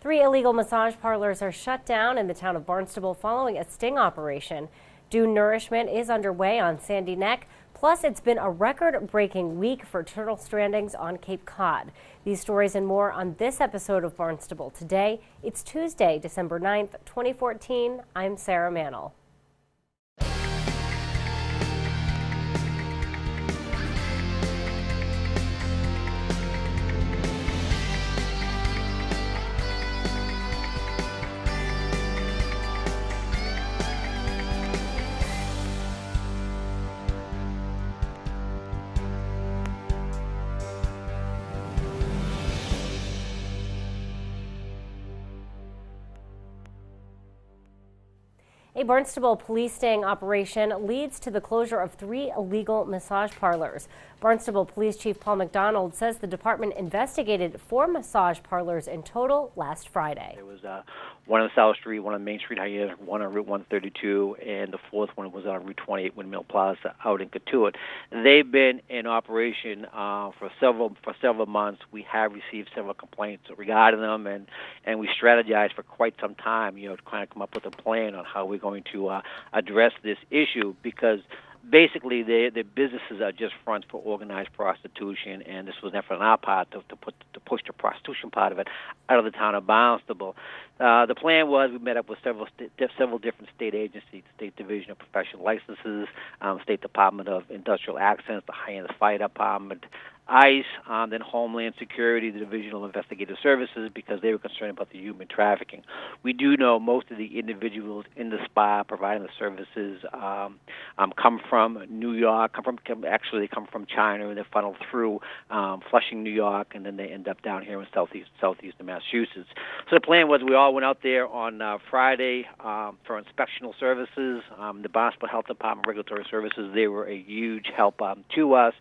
3 illegal massage parlors are shut down in the town of Barnstable following a sting operation. Dune nourishment is underway on Sandy Neck. Plus, it's been a record-breaking week for turtle strandings on Cape Cod. These stories and more on this episode of Barnstable Today. It's Tuesday, December 9th, 2014. I'm Sarah Mannel. A Barnstable police sting operation leads to the closure of 3 illegal massage parlors. Barnstable Police Chief Paul McDonald says the department investigated 4 massage parlors in total last Friday. There was one on South Street, one on Main Street, one on Route 132, and the 4th one was on Route 28, Windmill Plaza, out in Cotuit. They've been in operation for several months. We have received several complaints regarding them, and we strategized for quite some time, to kind of come up with a plan on how we're going to address this issue, because basically the businesses are just fronts for organized prostitution, and this was an effort on our part to push the prostitution part of it out of the town of Barnstable. The plan was we met up with several different state agencies, State Division of Professional Licenses, State Department of Industrial Accidents, the High-End Fire Department, ICE, then Homeland Security, the Division of Investigative Services, because they were concerned about the human trafficking. We do know most of the individuals in the spa providing the services come from New York, they come from China, and they're funneled through Flushing, New York, and then they end up down here in southeast of Massachusetts. So the plan was we all went out there on Friday for inspectional services. The Barnstable Health Department Regulatory Services, they were a huge help to us.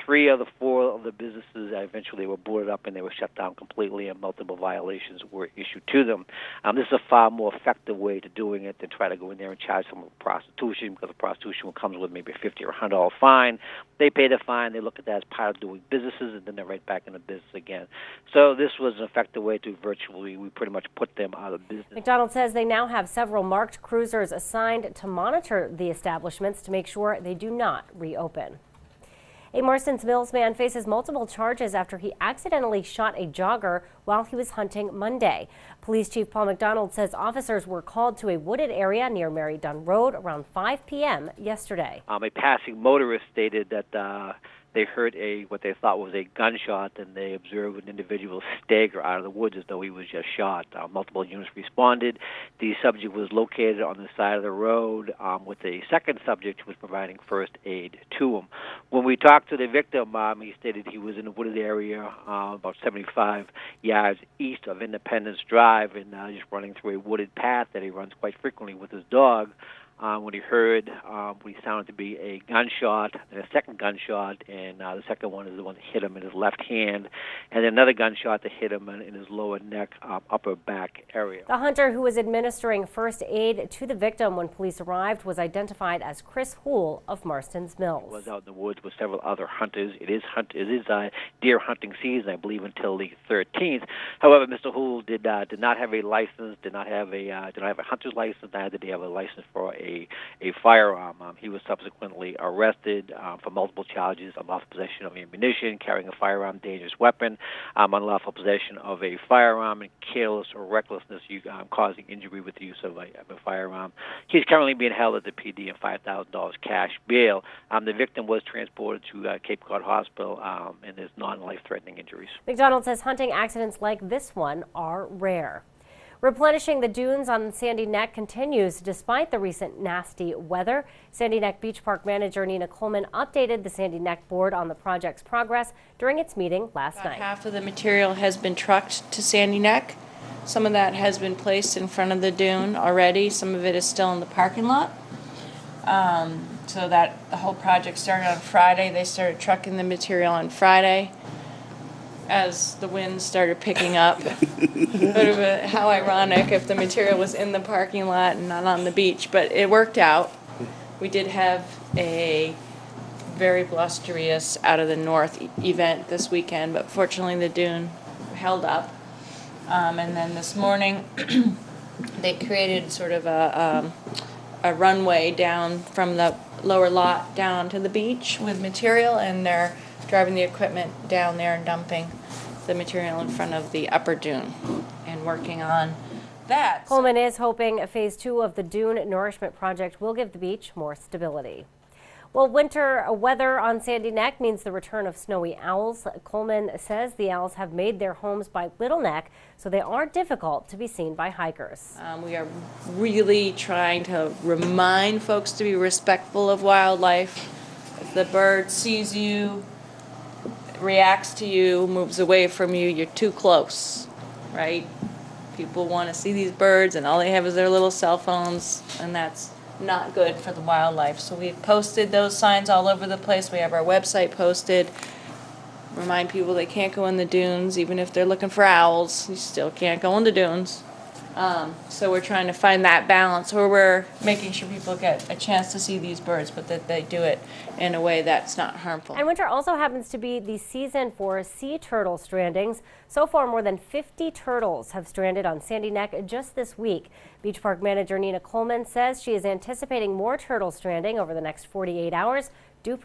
3 of the 4 of the businesses eventually were boarded up and they were shut down completely, and multiple violations were issued to them. This is a far more effective way to doing it than try to go in there and charge someone with prostitution, because the prostitution comes with maybe a $50 or $100 fine. They pay the fine, they look at that as part of doing businesses, and then they're right back in the business again. So this was an effective way to we pretty much put them out of business. McDonald says they now have several marked cruisers assigned to monitor the establishments to make sure they do not reopen. A Marston's Mills man faces multiple charges after he accidentally shot a jogger while he was hunting Monday. Police Chief Paul McDonald says officers were called to a wooded area near Mary Dunn Road around 5 p.m. yesterday. A passing motorist stated that they heard what they thought was a gunshot, and they observed an individual stagger out of the woods as though he was just shot. Multiple units responded. The subject was located on the side of the road with a second subject who was providing first aid to him. When we talked to the victim, he stated he was in a wooded area about 75 yards east of Independence Drive, and just running through a wooded path that he runs quite frequently with his dog. When he heard what he sounded to be a gunshot, and a second gunshot, and the second one is the one that hit him in his left hand, and then another gunshot that hit him in his lower neck, upper back area. The hunter who was administering first aid to the victim when police arrived was identified as Chris Houle of Marston's Mills. He was out in the woods with several other hunters. It is deer hunting season, I believe, until the 13th. However, Mr. Houle did not have a license, did not have a hunter's license, neither did he have a license for a firearm. He was subsequently arrested for multiple charges: unlawful possession of ammunition, carrying a firearm, dangerous weapon, unlawful possession of a firearm, and careless or recklessness causing injury with the use of a firearm. He's currently being held at the PD and $5,000 cash bail. The victim was transported to Cape Cod Hospital and there's non-life-threatening injuries. McDonald says hunting accidents like this one are rare. Replenishing the dunes on Sandy Neck continues despite the recent nasty weather. Sandy Neck Beach Park manager Nina Coleman updated the Sandy Neck board on the project's progress during its meeting last night. Half of the material has been trucked to Sandy Neck. Some of that has been placed in front of the dune already. Some of it is still in the parking lot. So that the whole project started on Friday. They started trucking the material on Friday. as the wind started picking up. How ironic if the material was in the parking lot and not on the beach, but it worked out. We did have a very blusterous out of the north event this weekend, but fortunately the dune held up. And then this morning, they created sort of a runway down from the lower lot down to the beach with material, and they're driving the equipment down there and dumping the material in front of the upper dune and working on that. Coleman is hoping phase 2 of the Dune Nourishment Project will give the beach more stability. Well, winter weather on Sandy Neck means the return of snowy owls. Coleman says the owls have made their homes by Little Neck, so they are difficult to be seen by hikers. We are really trying to remind folks to be respectful of wildlife. If the bird sees you, reacts to you, moves away from you, you're too close, right? People want to see these birds and all they have is their little cell phones, and that's not good for the wildlife. So we've posted those signs all over the place. We have our website posted. Remind people they can't go in the dunes, even if they're looking for owls. You still can't go in the dunes. So we're trying to find that balance where we're making sure people get a chance to see these birds, but that they do it in a way that's not harmful. And winter also happens to be the season for sea turtle strandings. So far, more than 50 turtles have stranded on Sandy Neck just this week. Beach Park manager Nina Coleman says she is anticipating more turtle stranding over the next 48 hours due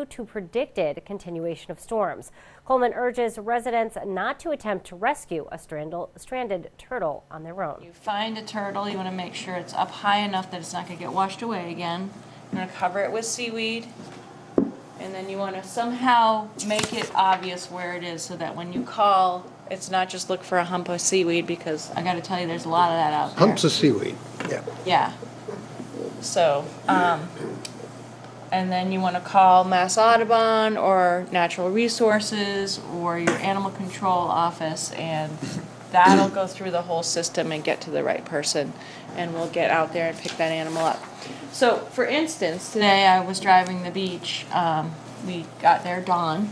to predicted continuation of storms. Coleman urges residents not to attempt to rescue a stranded turtle on their own. You find a turtle, you want to make sure it's up high enough that it's not going to get washed away again. You want to cover it with seaweed, and then you want to somehow make it obvious where it is so that when you call, it's not just look for a hump of seaweed, because I got to tell you, there's a lot of that out there. Humps of seaweed, yeah. Yeah. So, and then you want to call Mass Audubon or Natural Resources or your animal control office, and that'll go through the whole system and get to the right person, and we'll get out there and pick that animal up. So, for instance, today I was driving the beach. We got there dawn,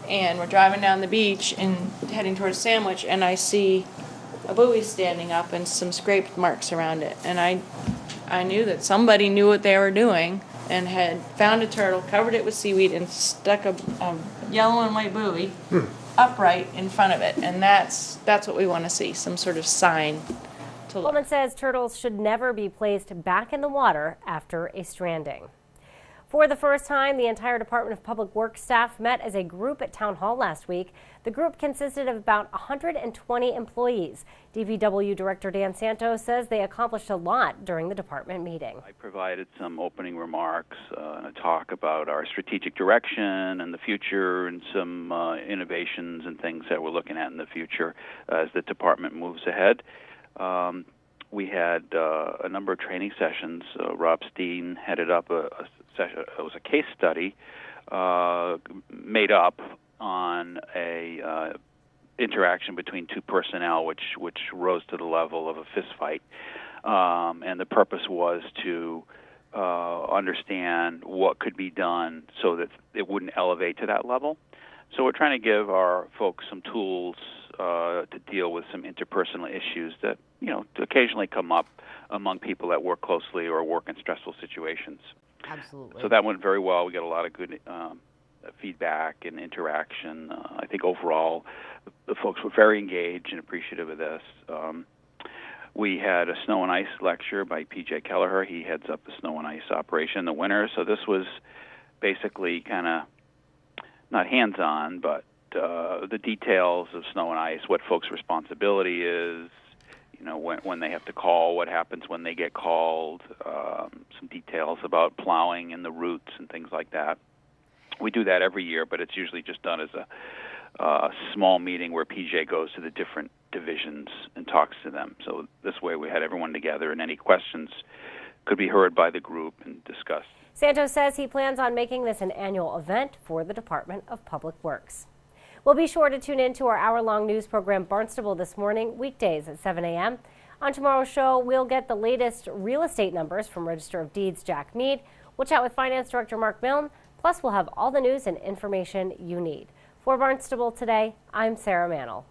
and we're driving down the beach and heading towards Sandwich, and I see a buoy standing up and some scraped marks around it, and I knew that somebody knew what they were doing and had found a turtle, covered it with seaweed, and stuck a yellow and white buoy upright in front of it. And that's what we want to see, some sort of sign to look. Coleman says turtles should never be placed back in the water after a stranding. For the first time, the entire Department of Public Works staff met as a group at Town Hall last week. The group consisted of about 120 employees. DPW Director Dan Santos says they accomplished a lot during the department meeting. I provided some opening remarks and a talk about our strategic direction and the future, and some innovations and things that we're looking at in the future as the department moves ahead. We had a number of training sessions. Rob Steen headed up a session. It was a case study made up on a interaction between two personnel, which rose to the level of a fist fight. And the purpose was to understand what could be done so that it wouldn't elevate to that level. So we're trying to give our folks some tools to deal with some interpersonal issues that, occasionally come up among people that work closely or work in stressful situations. Absolutely. So that went very well. We got a lot of good feedback and interaction. I think overall the folks were very engaged and appreciative of this. We had a snow and ice lecture by P.J. Kelleher. He heads up the snow and ice operation in the winter. So this was basically kind of not hands-on, but the details of snow and ice, what folks' responsibility is, when they have to call, what happens when they get called, some details about plowing and the routes and things like that. We do that every year, but it's usually just done as a small meeting where PJ goes to the different divisions and talks to them. So this way we had everyone together, and any questions could be heard by the group and discussed. Santos says he plans on making this an annual event for the Department of Public Works. Well, be sure to tune in to our hour-long news program Barnstable This Morning, weekdays at 7 a.m. On tomorrow's show, we'll get the latest real estate numbers from Register of Deeds Jack Mead. We'll chat with Finance Director Mark Milne. Plus, we'll have all the news and information you need. For Barnstable Today, I'm Sarah Mannel.